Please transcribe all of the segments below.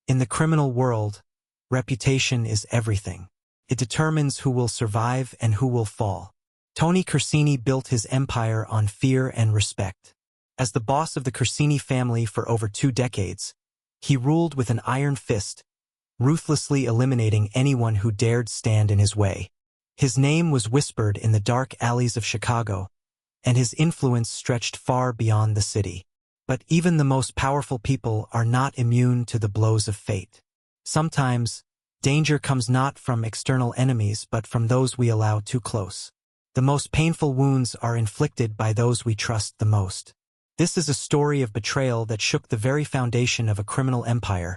In the criminal world, reputation is everything. It determines who will survive and who will fall. Tony Corsini built his empire on fear and respect. As the boss of the Corsini family for over 2 decades, he ruled with an iron fist, ruthlessly eliminating anyone who dared stand in his way. His name was whispered in the dark alleys of Chicago, and his influence stretched far beyond the city. But even the most powerful people are not immune to the blows of fate. Sometimes, danger comes not from external enemies but from those we allow too close. The most painful wounds are inflicted by those we trust the most. This is a story of betrayal that shook the very foundation of a criminal empire,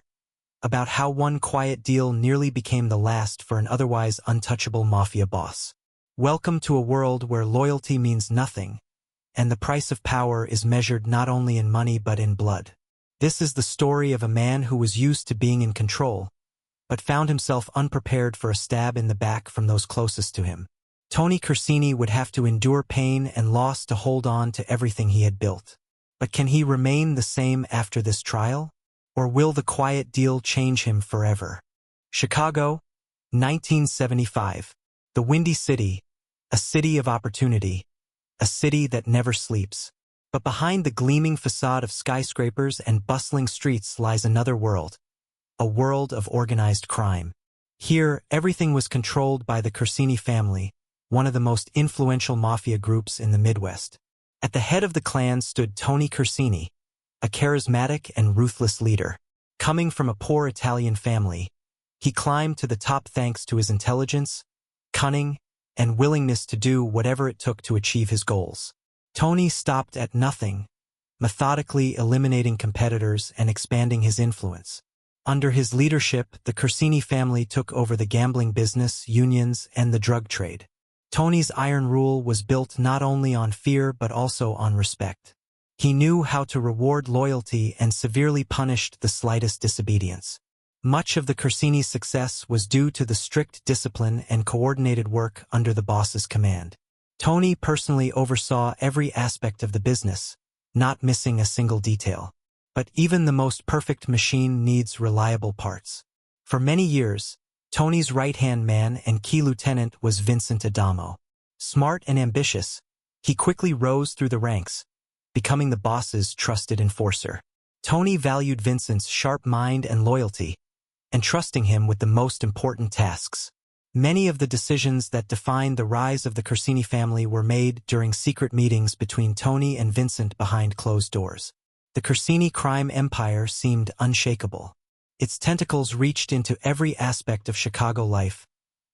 about how one quiet deal nearly became the last for an otherwise untouchable mafia boss. Welcome to a world where loyalty means nothing, and the price of power is measured not only in money but in blood. This is the story of a man who was used to being in control, but found himself unprepared for a stab in the back from those closest to him. Tony Corsini would have to endure pain and loss to hold on to everything he had built. But can he remain the same after this trial? Or will the quiet deal change him forever? Chicago, 1975. The Windy City, a city of opportunity, a city that never sleeps. But behind the gleaming facade of skyscrapers and bustling streets lies another world, a world of organized crime. Here, everything was controlled by the Corsini family, one of the most influential mafia groups in the Midwest. At the head of the clan stood Tony Corsini, a charismatic and ruthless leader. Coming from a poor Italian family, he climbed to the top thanks to his intelligence, cunning, and willingness to do whatever it took to achieve his goals. Tony stopped at nothing, methodically eliminating competitors and expanding his influence. Under his leadership, the Corsini family took over the gambling business, unions, and the drug trade. Tony's iron rule was built not only on fear but also on respect. He knew how to reward loyalty and severely punished the slightest disobedience. Much of the Corsini's success was due to the strict discipline and coordinated work under the boss's command. Tony personally oversaw every aspect of the business, not missing a single detail. But even the most perfect machine needs reliable parts. For many years, Tony's right-hand man and key lieutenant was Vincent Adamo. Smart and ambitious, he quickly rose through the ranks, becoming the boss's trusted enforcer. Tony valued Vincent's sharp mind and loyalty, entrusting him with the most important tasks. Many of the decisions that defined the rise of the Corsini family were made during secret meetings between Tony and Vincent behind closed doors. The Corsini crime empire seemed unshakable. Its tentacles reached into every aspect of Chicago life,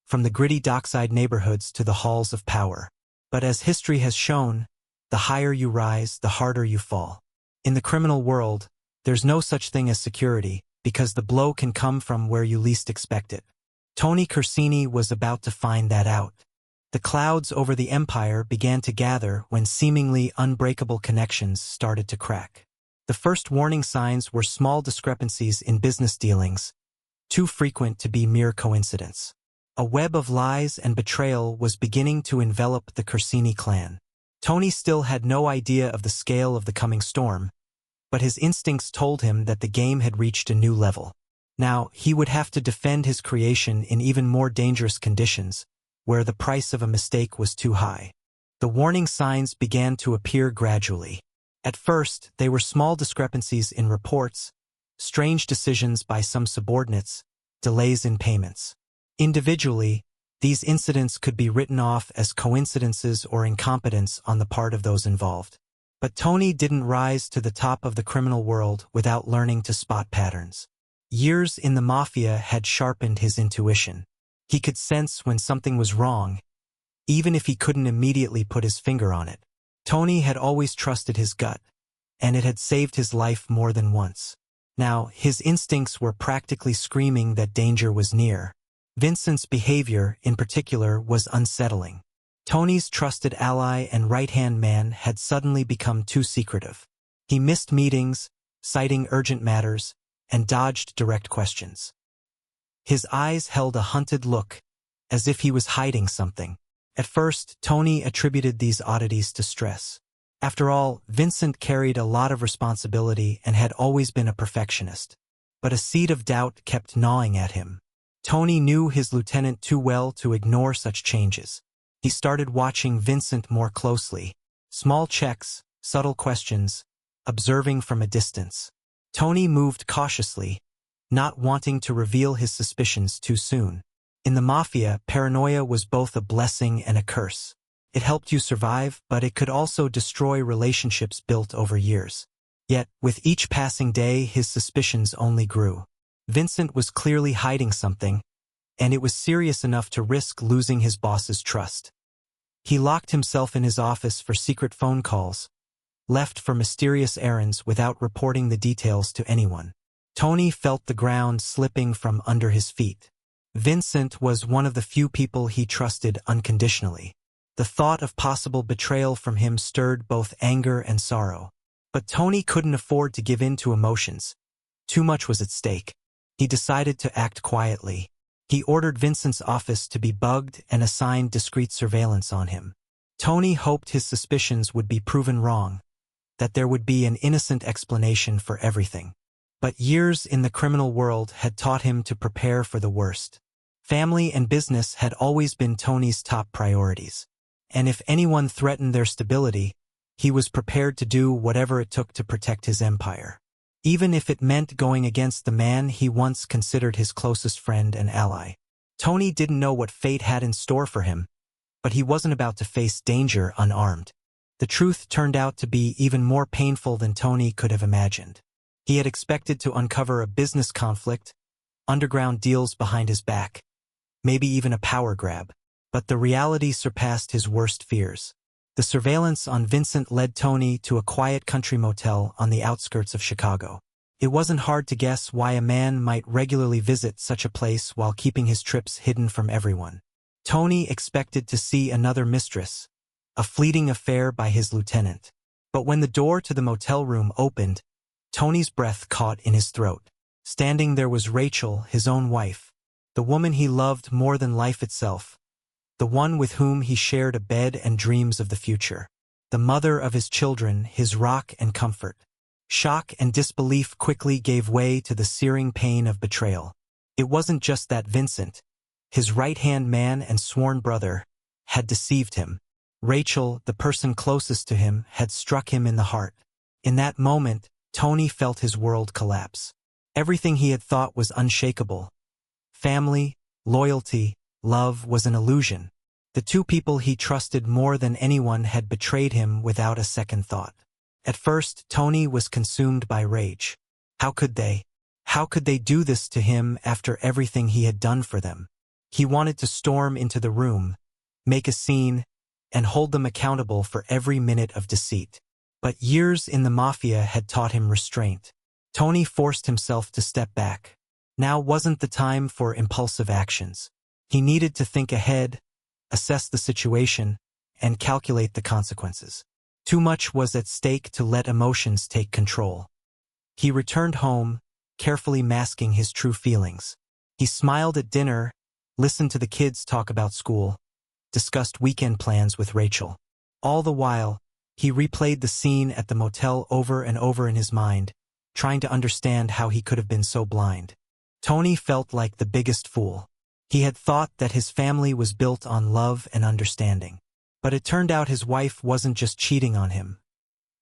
from the gritty dockside neighborhoods to the halls of power. But as history has shown, the higher you rise, the harder you fall. In the criminal world, there's no such thing as security, because the blow can come from where you least expect it. Tony Corsini was about to find that out. The clouds over the empire began to gather when seemingly unbreakable connections started to crack. The first warning signs were small discrepancies in business dealings, too frequent to be mere coincidence. A web of lies and betrayal was beginning to envelop the Corsini clan. Tony still had no idea of the scale of the coming storm, but his instincts told him that the game had reached a new level. Now, he would have to defend his creation in even more dangerous conditions, where the price of a mistake was too high. The warning signs began to appear gradually. At first, they were small discrepancies in reports, strange decisions by some subordinates, delays in payments. Individually, these incidents could be written off as coincidences or incompetence on the part of those involved. But Tony didn't rise to the top of the criminal world without learning to spot patterns. Years in the mafia had sharpened his intuition. He could sense when something was wrong, even if he couldn't immediately put his finger on it. Tony had always trusted his gut, and it had saved his life more than once. Now, his instincts were practically screaming that danger was near. Vincent's behavior, in particular, was unsettling. Tony's trusted ally and right-hand man had suddenly become too secretive. He missed meetings, citing urgent matters, and dodged direct questions. His eyes held a hunted look, as if he was hiding something. At first, Tony attributed these oddities to stress. After all, Vincent carried a lot of responsibility and had always been a perfectionist. but a seed of doubt kept gnawing at him. Tony knew his lieutenant too well to ignore such changes. He started watching Vincent more closely. Small checks, subtle questions, observing from a distance. Tony moved cautiously, not wanting to reveal his suspicions too soon. In the mafia, paranoia was both a blessing and a curse. It helped you survive, but it could also destroy relationships built over years. Yet, with each passing day, his suspicions only grew. Vincent was clearly hiding something, and it was serious enough to risk losing his boss's trust. He locked himself in his office for secret phone calls, left for mysterious errands without reporting the details to anyone. Tony felt the ground slipping from under his feet. Vincent was one of the few people he trusted unconditionally. The thought of possible betrayal from him stirred both anger and sorrow. But Tony couldn't afford to give in to emotions. Too much was at stake. He decided to act quietly. He ordered Vincent's office to be bugged and assigned discreet surveillance on him. Tony hoped his suspicions would be proven wrong, that there would be an innocent explanation for everything. But years in the criminal world had taught him to prepare for the worst. Family and business had always been Tony's top priorities. And if anyone threatened their stability, he was prepared to do whatever it took to protect his empire. Even if it meant going against the man he once considered his closest friend and ally. Tony didn't know what fate had in store for him, but he wasn't about to face danger unarmed. The truth turned out to be even more painful than Tony could have imagined. He had expected to uncover a business conflict, underground deals behind his back, maybe even a power grab. But the reality surpassed his worst fears. The surveillance on Vincent led Tony to a quiet country motel on the outskirts of Chicago. It wasn't hard to guess why a man might regularly visit such a place while keeping his trips hidden from everyone. Tony expected to see another mistress, a fleeting affair by his lieutenant. But when the door to the motel room opened, Tony's breath caught in his throat. Standing there was Rachel, his own wife, the woman he loved more than life itself. The one with whom he shared a bed and dreams of the future. The mother of his children, his rock and comfort. Shock and disbelief quickly gave way to the searing pain of betrayal. It wasn't just that Vincent, his right-hand man and sworn brother, had deceived him. Rachel, the person closest to him, had struck him in the heart. In that moment, Tony felt his world collapse. Everything he had thought was unshakable. Family, loyalty, love was an illusion. The two people he trusted more than anyone had betrayed him without a second thought. At first, Tony was consumed by rage. How could they? How could they do this to him after everything he had done for them? He wanted to storm into the room, make a scene, and hold them accountable for every minute of deceit. But years in the mafia had taught him restraint. Tony forced himself to step back. Now wasn't the time for impulsive actions. He needed to think ahead, assess the situation, and calculate the consequences. Too much was at stake to let emotions take control. He returned home, carefully masking his true feelings. He smiled at dinner, listened to the kids talk about school, discussed weekend plans with Rachel. All the while, he replayed the scene at the motel over and over in his mind, trying to understand how he could have been so blind. Tony felt like the biggest fool. He had thought that his family was built on love and understanding. But it turned out his wife wasn't just cheating on him.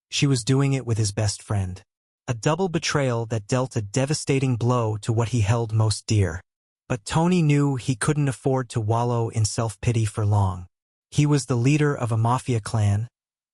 She was doing it with his best friend. A double betrayal that dealt a devastating blow to what he held most dear. But Tony knew he couldn't afford to wallow in self-pity for long. He was the leader of a mafia clan,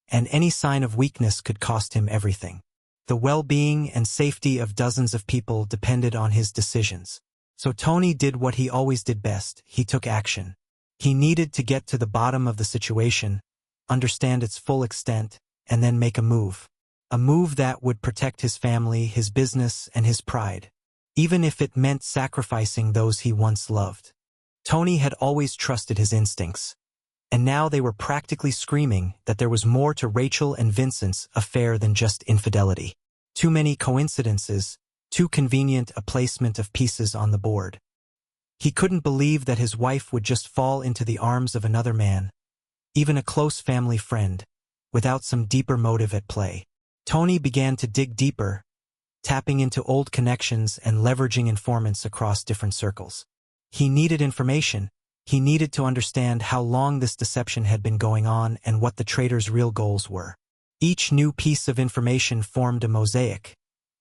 and any sign of weakness could cost him everything. The well-being and safety of dozens of people depended on his decisions. So Tony did what he always did best. He took action. He needed to get to the bottom of the situation, understand its full extent, and then make a move. A move that would protect his family, his business, and his pride, even if it meant sacrificing those he once loved. Tony had always trusted his instincts, and now they were practically screaming that there was more to Rachel and Vincent's affair than just infidelity. Too many coincidences, too convenient a placement of pieces on the board. He couldn't believe that his wife would just fall into the arms of another man, even a close family friend, without some deeper motive at play. Tony began to dig deeper, tapping into old connections and leveraging informants across different circles. He needed information. He needed to understand how long this deception had been going on and what the traitor's real goals were. Each new piece of information formed a mosaic,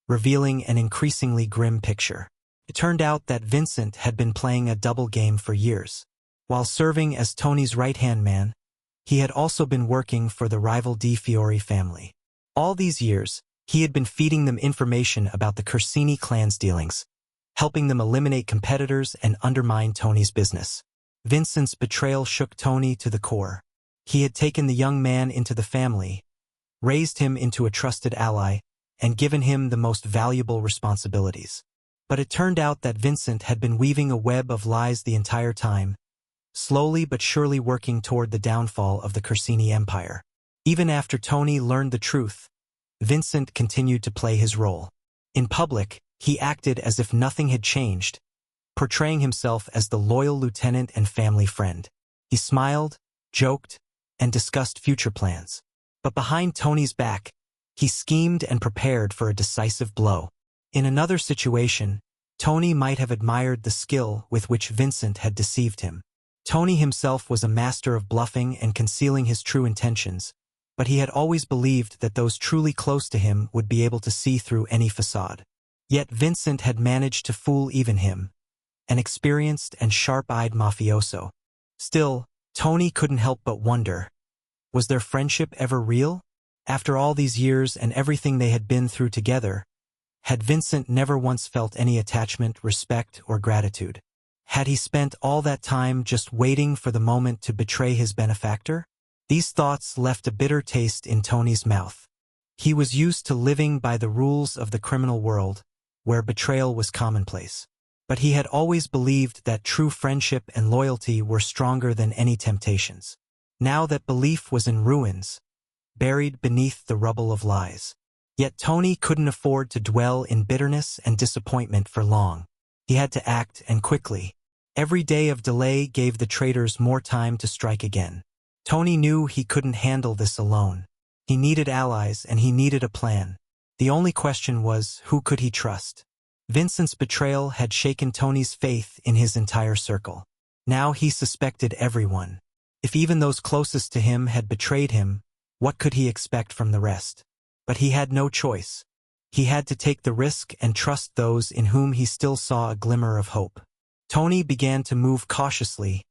revealing an increasingly grim picture. It turned out that Vincent had been playing a double game for years. While serving as Tony's right-hand man, he had also been working for the rival Di Fiore family. All these years, he had been feeding them information about the Corsini clan's dealings, helping them eliminate competitors and undermine Tony's business. Vincent's betrayal shook Tony to the core. He had taken the young man into the family, raised him into a trusted ally, and given him the most valuable responsibilities. But it turned out that Vincent had been weaving a web of lies the entire time, slowly but surely working toward the downfall of the Corsini empire. Even after Tony learned the truth, Vincent continued to play his role. In public, he acted as if nothing had changed, portraying himself as the loyal lieutenant and family friend. He smiled, joked, and discussed future plans. But behind Tony's back, he schemed and prepared for a decisive blow. In another situation, Tony might have admired the skill with which Vincent had deceived him. Tony himself was a master of bluffing and concealing his true intentions, but he had always believed that those truly close to him would be able to see through any facade. Yet Vincent had managed to fool even him, an experienced and sharp-eyed mafioso. Still, Tony couldn't help but wonder, was their friendship ever real? After all these years and everything they had been through together, had Vincent never once felt any attachment, respect, or gratitude? Had he spent all that time just waiting for the moment to betray his benefactor? These thoughts left a bitter taste in Tony's mouth. He was used to living by the rules of the criminal world, where betrayal was commonplace. But he had always believed that true friendship and loyalty were stronger than any temptations. Now that belief was in ruins, buried beneath the rubble of lies. Yet Tony couldn't afford to dwell in bitterness and disappointment for long. He had to act, and quickly. Every day of delay gave the traitors more time to strike again. Tony knew he couldn't handle this alone. He needed allies and he needed a plan. The only question was, who could he trust? Vincent's betrayal had shaken Tony's faith in his entire circle. Now he suspected everyone. If even those closest to him had betrayed him, what could he expect from the rest? But he had no choice. He had to take the risk and trust those in whom he still saw a glimmer of hope. Tony began to move cautiously,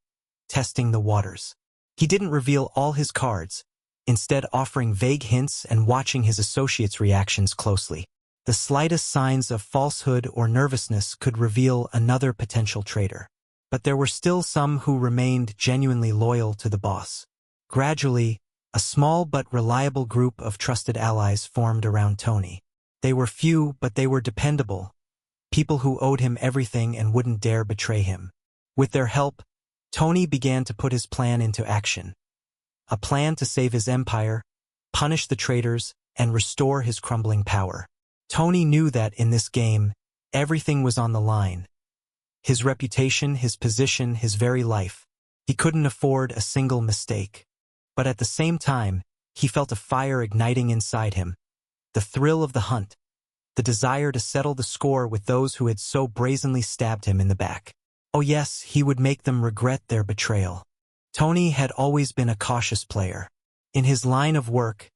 testing the waters. He didn't reveal all his cards, instead offering vague hints and watching his associates' reactions closely. The slightest signs of falsehood or nervousness could reveal another potential traitor. But there were still some who remained genuinely loyal to the boss. Gradually, a small but reliable group of trusted allies formed around Tony. They were few, but they were dependable. People who owed him everything and wouldn't dare betray him. With their help, Tony began to put his plan into action. A plan to save his empire, punish the traitors, and restore his crumbling power. Tony knew that in this game, everything was on the line. His reputation, his position, his very life. He couldn't afford a single mistake. But at the same time, he felt a fire igniting inside him. The thrill of the hunt. The desire to settle the score with those who had so brazenly stabbed him in the back. Oh yes, he would make them regret their betrayal. Tony had always been a cautious player. In his line of work,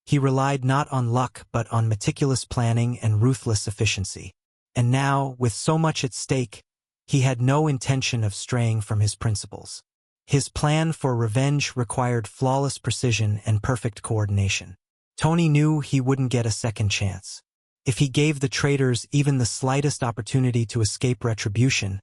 he relied not on luck but on meticulous planning and ruthless efficiency. And now, with so much at stake, he had no intention of straying from his principles. His plan for revenge required flawless precision and perfect coordination. Tony knew he wouldn't get a second chance. If he gave the traitors even the slightest opportunity to escape retribution,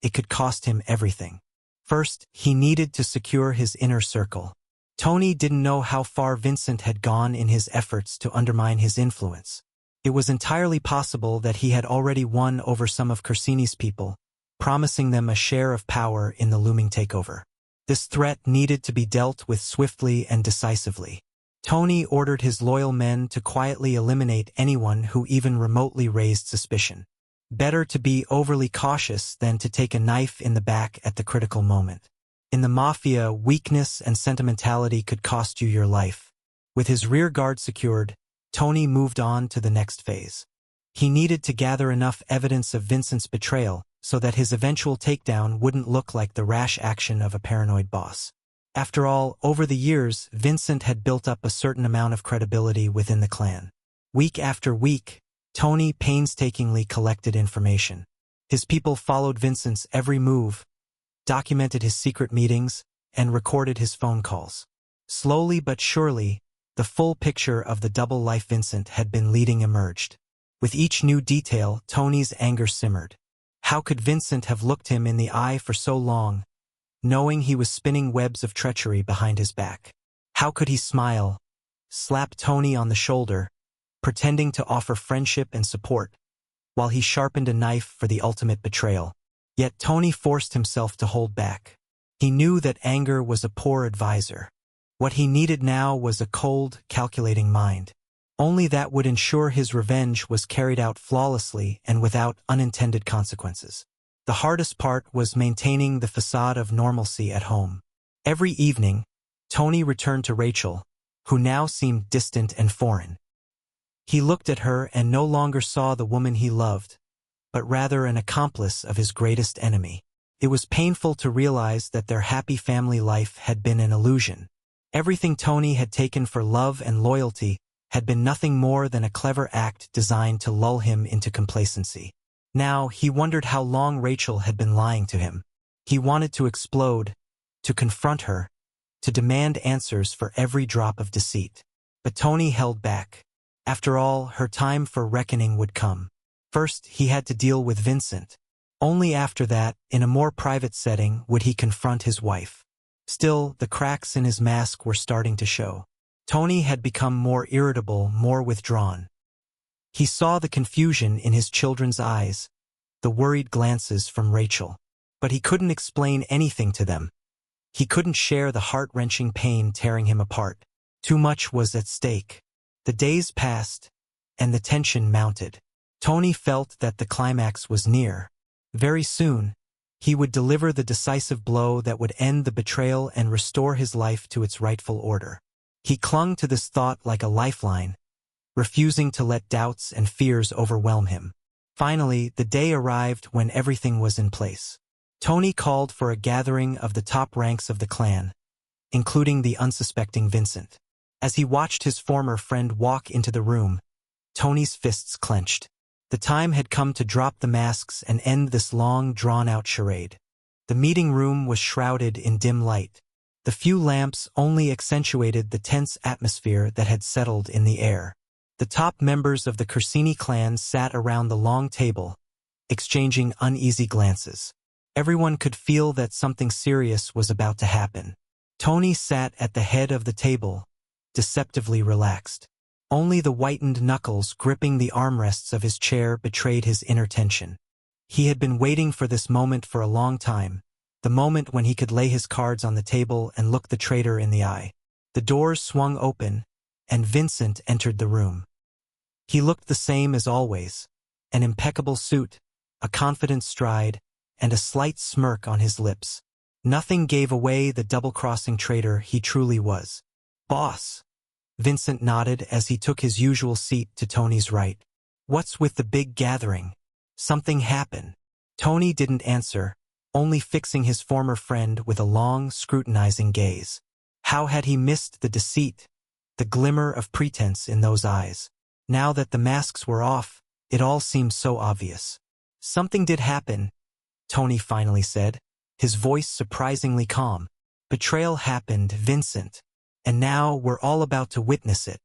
it could cost him everything. First, he needed to secure his inner circle. Tony didn't know how far Vincent had gone in his efforts to undermine his influence. It was entirely possible that he had already won over some of Corsini's people, promising them a share of power in the looming takeover. This threat needed to be dealt with swiftly and decisively. Tony ordered his loyal men to quietly eliminate anyone who even remotely raised suspicion. Better to be overly cautious than to take a knife in the back at the critical moment. In the mafia, weakness and sentimentality could cost you your life. With his rear guard secured, Tony moved on to the next phase. He needed to gather enough evidence of Vincent's betrayal so that his eventual takedown wouldn't look like the rash action of a paranoid boss. After all, over the years, Vincent had built up a certain amount of credibility within the clan. Week after week, Tony painstakingly collected information. His people followed Vincent's every move, documented his secret meetings, and recorded his phone calls. Slowly but surely, the full picture of the double life Vincent had been leading emerged. With each new detail, Tony's anger simmered. How could Vincent have looked him in the eye for so long, knowing he was spinning webs of treachery behind his back? How could he smile, slap Tony on the shoulder, pretending to offer friendship and support, while he sharpened a knife for the ultimate betrayal? Yet Tony forced himself to hold back. He knew that anger was a poor advisor. What he needed now was a cold, calculating mind. Only that would ensure his revenge was carried out flawlessly and without unintended consequences. The hardest part was maintaining the facade of normalcy at home. Every evening, Tony returned to Rachel, who now seemed distant and foreign. He looked at her and no longer saw the woman he loved, but rather an accomplice of his greatest enemy. It was painful to realize that their happy family life had been an illusion. Everything Tony had taken for love and loyalty had been nothing more than a clever act designed to lull him into complacency. Now, he wondered how long Rachel had been lying to him. He wanted to explode, to confront her, to demand answers for every drop of deceit. But Tony held back. After all, her time for reckoning would come. First, he had to deal with Vincent. Only after that, in a more private setting, would he confront his wife. Still, the cracks in his mask were starting to show. Tony had become more irritable, more withdrawn. He saw the confusion in his children's eyes, the worried glances from Rachel. But he couldn't explain anything to them. He couldn't share the heart-wrenching pain tearing him apart. Too much was at stake. The days passed, and the tension mounted. Tony felt that the climax was near. Very soon, he would deliver the decisive blow that would end the betrayal and restore his life to its rightful order. He clung to this thought like a lifeline, refusing to let doubts and fears overwhelm him. Finally, the day arrived when everything was in place. Tony called for a gathering of the top ranks of the clan, including the unsuspecting Vincent. As he watched his former friend walk into the room, Tony's fists clenched. The time had come to drop the masks and end this long, drawn-out charade. The meeting room was shrouded in dim light. The few lamps only accentuated the tense atmosphere that had settled in the air. The top members of the Corsini clan sat around the long table, exchanging uneasy glances. Everyone could feel that something serious was about to happen. Tony sat at the head of the table, deceptively relaxed. Only the whitened knuckles gripping the armrests of his chair betrayed his inner tension. He had been waiting for this moment for a long time, the moment when he could lay his cards on the table and look the traitor in the eye. The doors swung open, and Vincent entered the room. He looked the same as always, an impeccable suit, a confident stride, and a slight smirk on his lips. Nothing gave away the double-crossing traitor he truly was. "Boss," Vincent nodded as he took his usual seat to Tony's right. "What's with the big gathering? Something happened." Tony didn't answer, only fixing his former friend with a long, scrutinizing gaze. How had he missed the deceit, the glimmer of pretense in those eyes? Now that the masks were off, it all seemed so obvious. "Something did happen," Tony finally said, his voice surprisingly calm. "Betrayal happened, Vincent. And now we're all about to witness it."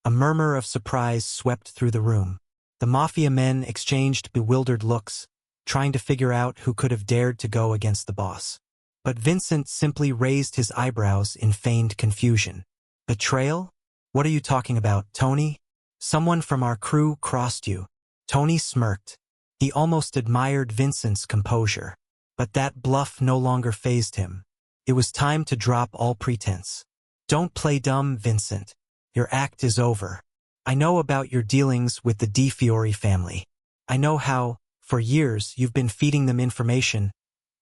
A murmur of surprise swept through the room. The mafia men exchanged bewildered looks, trying to figure out who could have dared to go against the boss. But Vincent simply raised his eyebrows in feigned confusion. "Betrayal? What are you talking about, Tony? Someone from our crew crossed you." Tony smirked. He almost admired Vincent's composure. But that bluff no longer fazed him. It was time to drop all pretense. "Don't play dumb, Vincent. Your act is over. I know about your dealings with the Di Fiore family. I know how, for years, you've been feeding them information,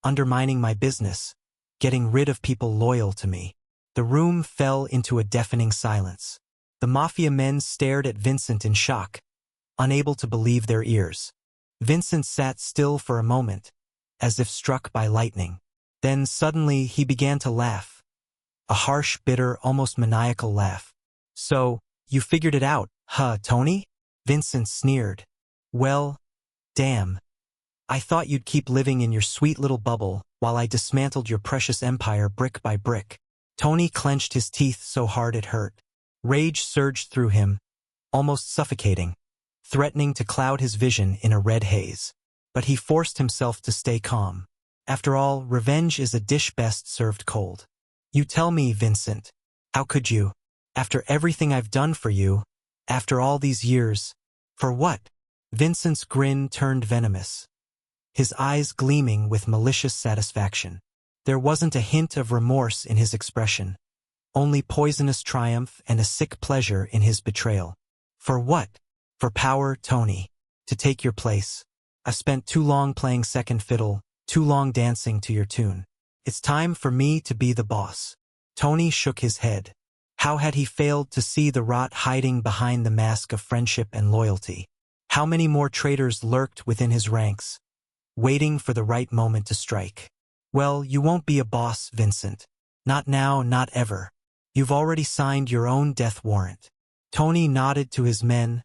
undermining my business, getting rid of people loyal to me." The room fell into a deafening silence. The mafia men stared at Vincent in shock, unable to believe their ears. Vincent sat still for a moment, as if struck by lightning. Then suddenly he began to laugh. A harsh, bitter, almost maniacal laugh. "So, you figured it out, huh, Tony?" Vincent sneered. "Well, damn. I thought you'd keep living in your sweet little bubble while I dismantled your precious empire brick by brick." Tony clenched his teeth so hard it hurt. Rage surged through him, almost suffocating, threatening to cloud his vision in a red haze. But he forced himself to stay calm. After all, revenge is a dish best served cold. "You tell me, Vincent. How could you? After everything I've done for you, after all these years, for what?" Vincent's grin turned venomous, his eyes gleaming with malicious satisfaction. There wasn't a hint of remorse in his expression, only poisonous triumph and a sick pleasure in his betrayal. "For what?" "For power, Tony. To take your place. I've spent too long playing second fiddle, too long dancing to your tune. It's time for me to be the boss." Tony shook his head. How had he failed to see the rot hiding behind the mask of friendship and loyalty? How many more traitors lurked within his ranks, waiting for the right moment to strike? "Well, you won't be a boss, Vincent. Not now, not ever. You've already signed your own death warrant." Tony nodded to his men,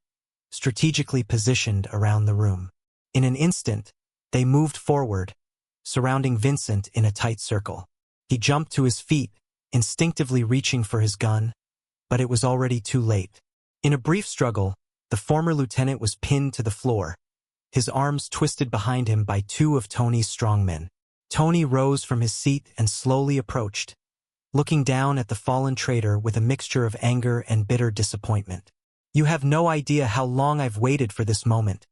strategically positioned around the room. In an instant, they moved forward, surrounding Vincent in a tight circle. He jumped to his feet, instinctively reaching for his gun, but it was already too late. In a brief struggle, the former lieutenant was pinned to the floor, his arms twisted behind him by two of Tony's strongmen. Tony rose from his seat and slowly approached, looking down at the fallen traitor with a mixture of anger and bitter disappointment. "You have no idea how long I've waited for this moment,"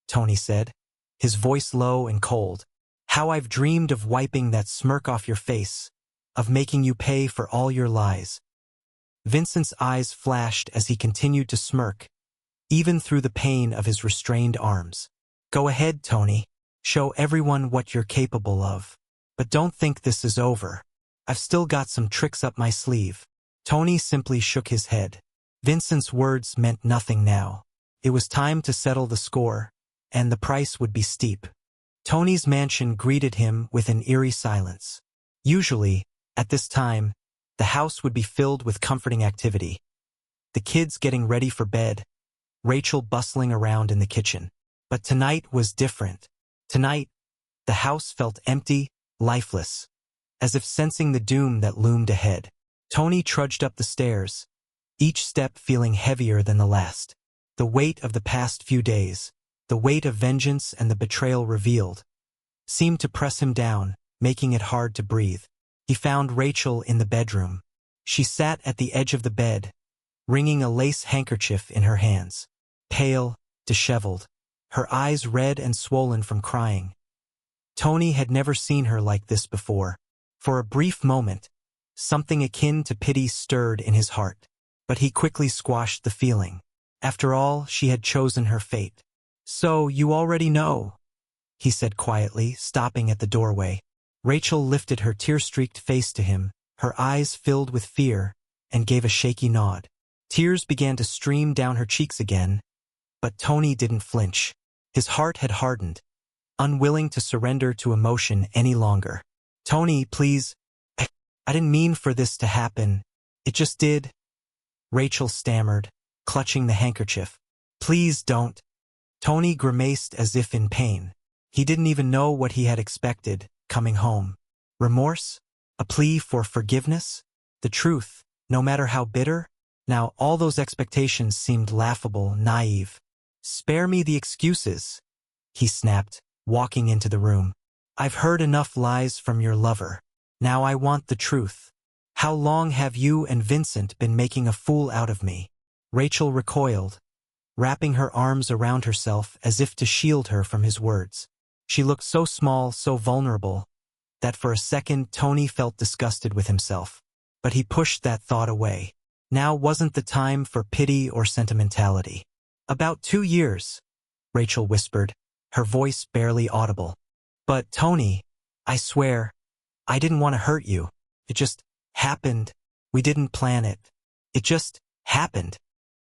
Tony said, his voice low and cold. "How I've dreamed of wiping that smirk off your face, of making you pay for all your lies." Vincent's eyes flashed as he continued to smirk, even through the pain of his restrained arms. "Go ahead, Tony. Show everyone what you're capable of. But don't think this is over. I've still got some tricks up my sleeve." Tony simply shook his head. Vincent's words meant nothing now. It was time to settle the score, and the price would be steep. Tony's mansion greeted him with an eerie silence. Usually, at this time, the house would be filled with comforting activity. The kids getting ready for bed, Rachel bustling around in the kitchen. But tonight was different. Tonight, the house felt empty, lifeless, as if sensing the doom that loomed ahead. Tony trudged up the stairs, each step feeling heavier than the last. The weight of the past few days, the weight of vengeance and the betrayal revealed, seemed to press him down, making it hard to breathe. He found Rachel in the bedroom. She sat at the edge of the bed, wringing a lace handkerchief in her hands. Pale, disheveled, her eyes red and swollen from crying. Tony had never seen her like this before. For a brief moment, something akin to pity stirred in his heart, but he quickly squashed the feeling. After all, she had chosen her fate. "So, you already know," he said quietly, stopping at the doorway. Rachel lifted her tear-streaked face to him, her eyes filled with fear, and gave a shaky nod. Tears began to stream down her cheeks again, but Tony didn't flinch. His heart had hardened, unwilling to surrender to emotion any longer. "Tony, please, I didn't mean for this to happen. It just did," Rachel stammered, clutching the handkerchief. "Please don't." Tony grimaced as if in pain. He didn't even know what he had expected, coming home. Remorse? A plea for forgiveness? The truth, no matter how bitter? Now all those expectations seemed laughable, naive. "Spare me the excuses," he snapped, walking into the room. "I've heard enough lies from your lover. Now I want the truth. How long have you and Vincent been making a fool out of me?" Rachel recoiled, wrapping her arms around herself as if to shield her from his words. She looked so small, so vulnerable, that for a second Tony felt disgusted with himself. But he pushed that thought away. Now wasn't the time for pity or sentimentality. "About 2 years," Rachel whispered, her voice barely audible. "But Tony, I swear, I didn't want to hurt you. It just happened. We didn't plan it. It just happened."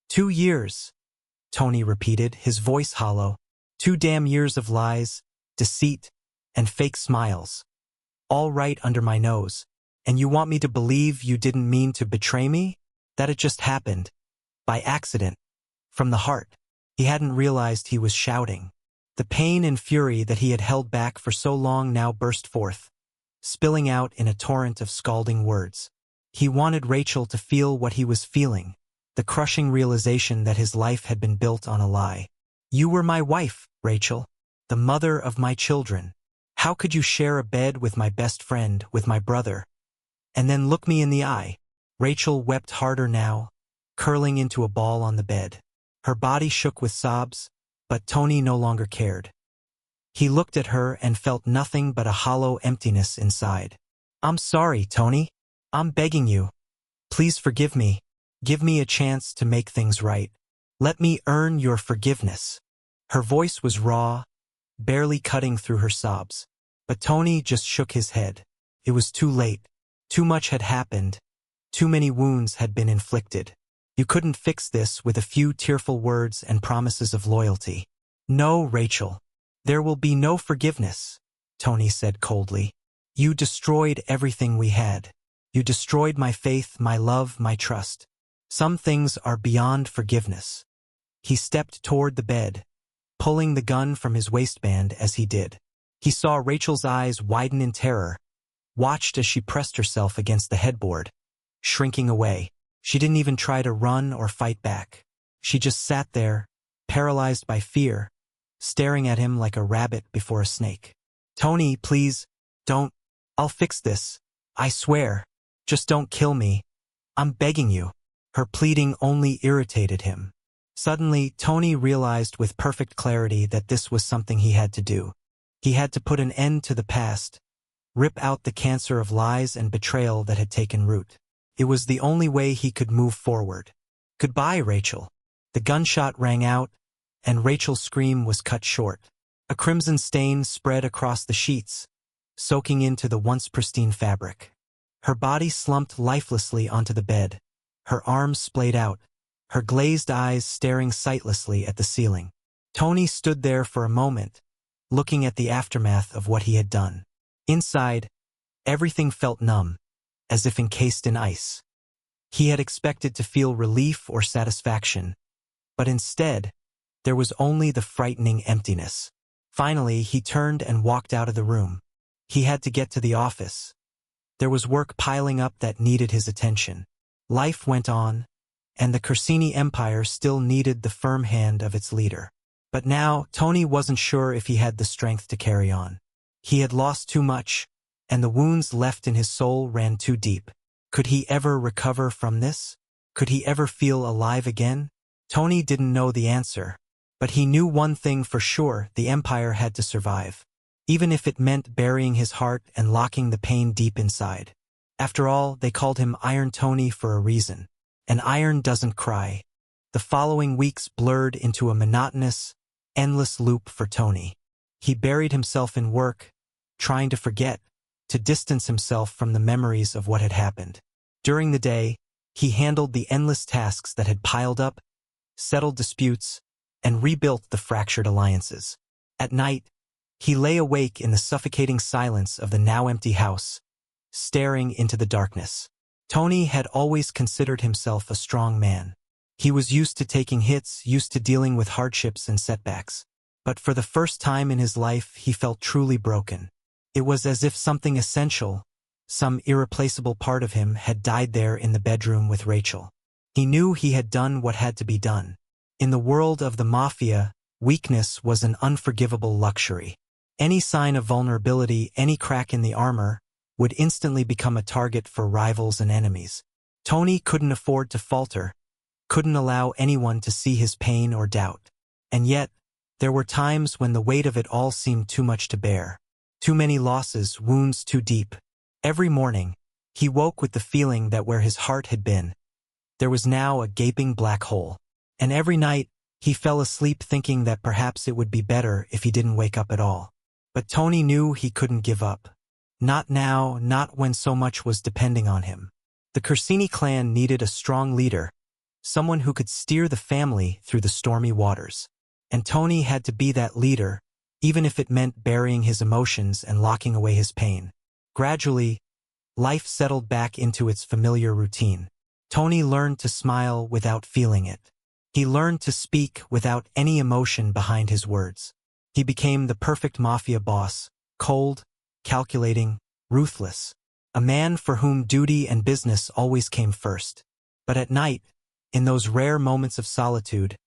2 years. Tony repeated, his voice hollow. 2 damn years of lies, deceit, and fake smiles. All right under my nose. And you want me to believe you didn't mean to betray me? That it just happened. By accident. From the heart. He hadn't realized he was shouting. The pain and fury that he had held back for so long now burst forth, spilling out in a torrent of scalding words. He wanted Rachel to feel what he was feeling, the crushing realization that his life had been built on a lie. You were my wife, Rachel, the mother of my children. How could you share a bed with my best friend, with my brother? And then look me in the eye. Rachel wept harder now, curling into a ball on the bed. Her body shook with sobs, but Tony no longer cared. He looked at her and felt nothing but a hollow emptiness inside. I'm sorry, Tony. I'm begging you. Please forgive me. Give me a chance to make things right. Let me earn your forgiveness. Her voice was raw, barely cutting through her sobs. But Tony just shook his head. It was too late. Too much had happened. Too many wounds had been inflicted. You couldn't fix this with a few tearful words and promises of loyalty. No, Rachel. There will be no forgiveness, Tony said coldly. You destroyed everything we had. You destroyed my faith, my love, my trust. Some things are beyond forgiveness. He stepped toward the bed, pulling the gun from his waistband as he did. He saw Rachel's eyes widen in terror, watched as she pressed herself against the headboard, shrinking away. She didn't even try to run or fight back. She just sat there, paralyzed by fear, staring at him like a rabbit before a snake. Tony, please, don't. I'll fix this. I swear. Just don't kill me. I'm begging you. Her pleading only irritated him. Suddenly, Tony realized with perfect clarity that this was something he had to do. He had to put an end to the past, rip out the cancer of lies and betrayal that had taken root. It was the only way he could move forward. Goodbye, Rachel. The gunshot rang out, and Rachel's scream was cut short. A crimson stain spread across the sheets, soaking into the once pristine fabric. Her body slumped lifelessly onto the bed, her arms splayed out, her glazed eyes staring sightlessly at the ceiling. Tony stood there for a moment, looking at the aftermath of what he had done. Inside, everything felt numb, as if encased in ice. He had expected to feel relief or satisfaction, but instead, there was only the frightening emptiness. Finally, he turned and walked out of the room. He had to get to the office. There was work piling up that needed his attention. Life went on, and the Corsini Empire still needed the firm hand of its leader. But now, Tony wasn't sure if he had the strength to carry on. He had lost too much, and the wounds left in his soul ran too deep. Could he ever recover from this? Could he ever feel alive again? Tony didn't know the answer, but he knew one thing for sure: the Empire had to survive, even if it meant burying his heart and locking the pain deep inside. After all, they called him Iron Tony for a reason. And iron doesn't cry. The following weeks blurred into a monotonous, endless loop for Tony. He buried himself in work, trying to forget, to distance himself from the memories of what had happened. During the day, he handled the endless tasks that had piled up, settled disputes, and rebuilt the fractured alliances. At night, he lay awake in the suffocating silence of the now empty house, staring into the darkness. Tony had always considered himself a strong man. He was used to taking hits, used to dealing with hardships and setbacks. But for the first time in his life, he felt truly broken. It was as if something essential, some irreplaceable part of him, had died there in the bedroom with Rachel. He knew he had done what had to be done. In the world of the mafia, weakness was an unforgivable luxury. Any sign of vulnerability, any crack in the armor, would instantly become a target for rivals and enemies. Tony couldn't afford to falter, couldn't allow anyone to see his pain or doubt. And yet, there were times when the weight of it all seemed too much to bear. Too many losses, wounds too deep. Every morning, he woke with the feeling that where his heart had been, there was now a gaping black hole. And every night, he fell asleep thinking that perhaps it would be better if he didn't wake up at all. But Tony knew he couldn't give up. Not now, not when so much was depending on him. The Corsini clan needed a strong leader, someone who could steer the family through the stormy waters. And Tony had to be that leader, even if it meant burying his emotions and locking away his pain. Gradually, life settled back into its familiar routine. Tony learned to smile without feeling it. He learned to speak without any emotion behind his words. He became the perfect mafia boss, cold, calculating, ruthless. A man for whom duty and business always came first. But at night, in those rare moments of solitude,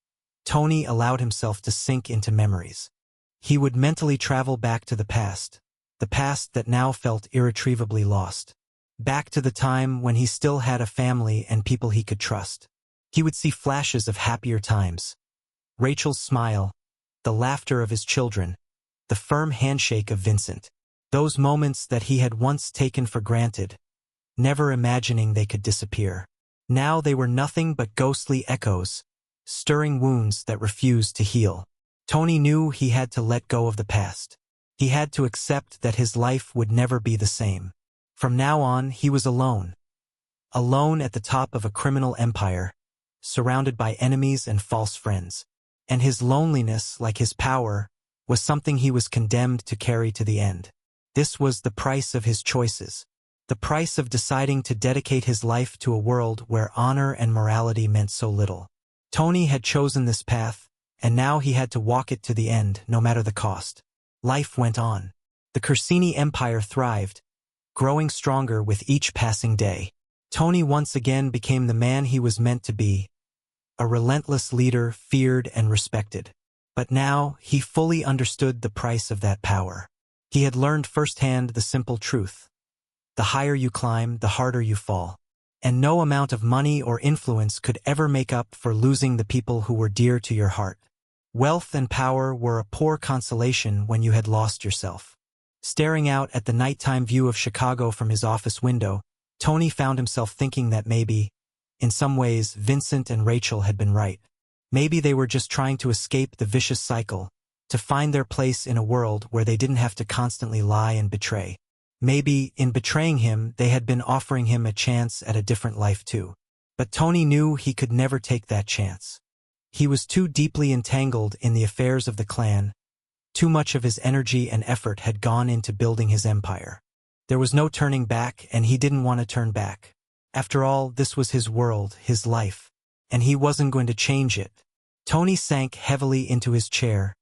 Tony allowed himself to sink into memories. He would mentally travel back to the past that now felt irretrievably lost. Back to the time when he still had a family and people he could trust. He would see flashes of happier times. Rachel's smile, the laughter of his children, the firm handshake of Vincent. Those moments that he had once taken for granted, never imagining they could disappear. Now they were nothing but ghostly echoes, stirring wounds that refused to heal. Tony knew he had to let go of the past. He had to accept that his life would never be the same. From now on, he was alone. Alone at the top of a criminal empire, surrounded by enemies and false friends. And his loneliness, like his power, was something he was condemned to carry to the end. This was the price of his choices. The price of deciding to dedicate his life to a world where honor and morality meant so little. Tony had chosen this path, and now he had to walk it to the end, no matter the cost. Life went on. The Corsini Empire thrived, growing stronger with each passing day. Tony once again became the man he was meant to be, a relentless leader feared and respected. But now, he fully understood the price of that power. He had learned firsthand the simple truth. The higher you climb, the harder you fall. And no amount of money or influence could ever make up for losing the people who were dear to your heart. Wealth and power were a poor consolation when you had lost yourself. Staring out at the nighttime view of Chicago from his office window, Tony found himself thinking that maybe, in some ways, Vincent and Rachel had been right. Maybe they were just trying to escape the vicious cycle, to find their place in a world where they didn't have to constantly lie and betray. Maybe, in betraying him, they had been offering him a chance at a different life too. But Tony knew he could never take that chance. He was too deeply entangled in the affairs of the clan. Too much of his energy and effort had gone into building his empire. There was no turning back, and he didn't want to turn back. After all, this was his world, his life, and he wasn't going to change it. Tony sank heavily into his chair,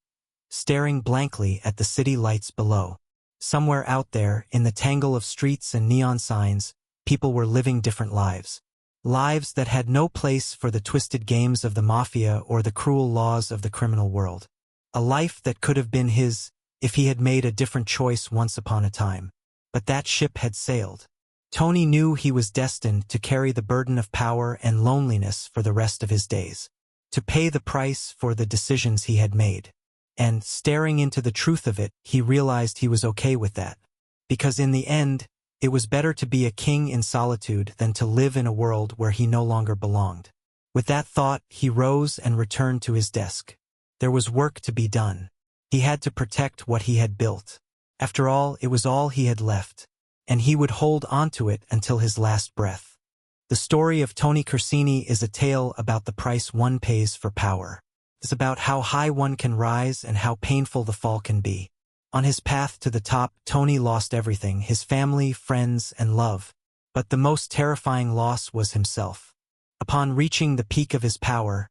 staring blankly at the city lights below. Somewhere out there, in the tangle of streets and neon signs, people were living different lives. Lives that had no place for the twisted games of the mafia or the cruel laws of the criminal world. A life that could have been his, if he had made a different choice once upon a time. But that ship had sailed. Tony knew he was destined to carry the burden of power and loneliness for the rest of his days. To pay the price for the decisions he had made. And, staring into the truth of it, he realized he was okay with that. Because in the end, it was better to be a king in solitude than to live in a world where he no longer belonged. With that thought, he rose and returned to his desk. There was work to be done. He had to protect what he had built. After all, it was all he had left, and he would hold onto it until his last breath. The story of Tony Corsini is a tale about the price one pays for power. It's about how high one can rise and how painful the fall can be. On his path to the top, Tony lost everything, his family, friends, and love. But the most terrifying loss was himself. Upon reaching the peak of his power,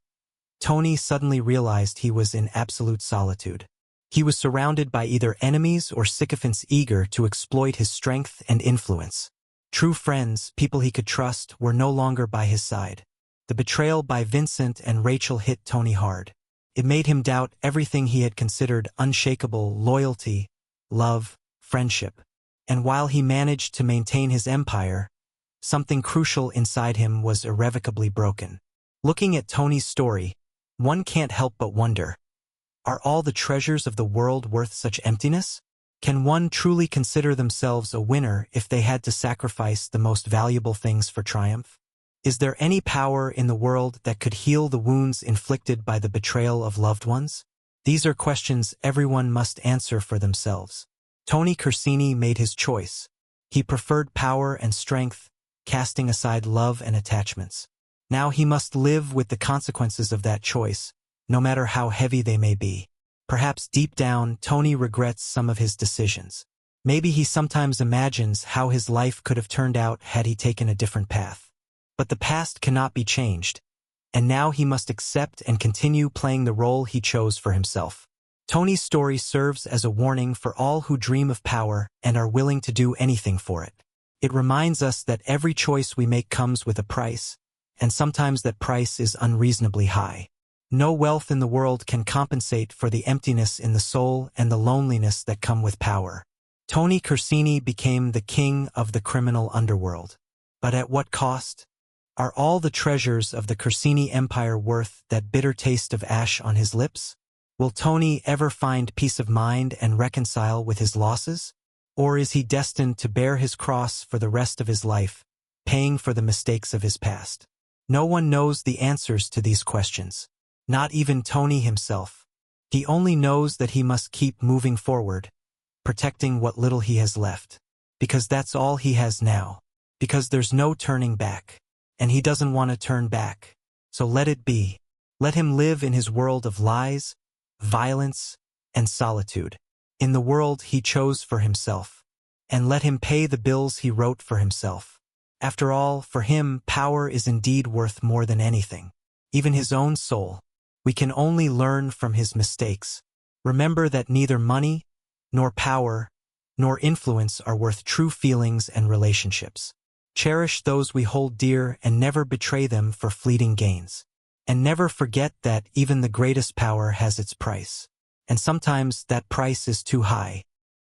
Tony suddenly realized he was in absolute solitude. He was surrounded by either enemies or sycophants eager to exploit his strength and influence. True friends, people he could trust, were no longer by his side. The betrayal by Vincent and Rachel hit Tony hard. It made him doubt everything he had considered unshakable: loyalty, love, friendship. And while he managed to maintain his empire, something crucial inside him was irrevocably broken. Looking at Tony's story, one can't help but wonder, are all the treasures of the world worth such emptiness? Can one truly consider themselves a winner if they had to sacrifice the most valuable things for triumph? Is there any power in the world that could heal the wounds inflicted by the betrayal of loved ones? These are questions everyone must answer for themselves. Tony Corsini made his choice. He preferred power and strength, casting aside love and attachments. Now he must live with the consequences of that choice, no matter how heavy they may be. Perhaps deep down, Tony regrets some of his decisions. Maybe he sometimes imagines how his life could have turned out had he taken a different path. But the past cannot be changed, and now he must accept and continue playing the role he chose for himself. Tony's story serves as a warning for all who dream of power and are willing to do anything for it. It reminds us that every choice we make comes with a price, and sometimes that price is unreasonably high. No wealth in the world can compensate for the emptiness in the soul and the loneliness that come with power. Tony Corsini became the king of the criminal underworld. But at what cost? Are all the treasures of the Corsini empire worth that bitter taste of ash on his lips? Will Tony ever find peace of mind and reconcile with his losses? Or is he destined to bear his cross for the rest of his life, paying for the mistakes of his past? No one knows the answers to these questions. Not even Tony himself. He only knows that he must keep moving forward, protecting what little he has left. Because that's all he has now. Because there's no turning back. And he doesn't want to turn back. So let it be. Let him live in his world of lies, violence, and solitude. In the world he chose for himself. And let him pay the bills he wrote for himself. After all, for him, power is indeed worth more than anything. Even his own soul. We can only learn from his mistakes. Remember that neither money, nor power, nor influence are worth true feelings and relationships. Cherish those we hold dear and never betray them for fleeting gains. And never forget that even the greatest power has its price. And sometimes that price is too high.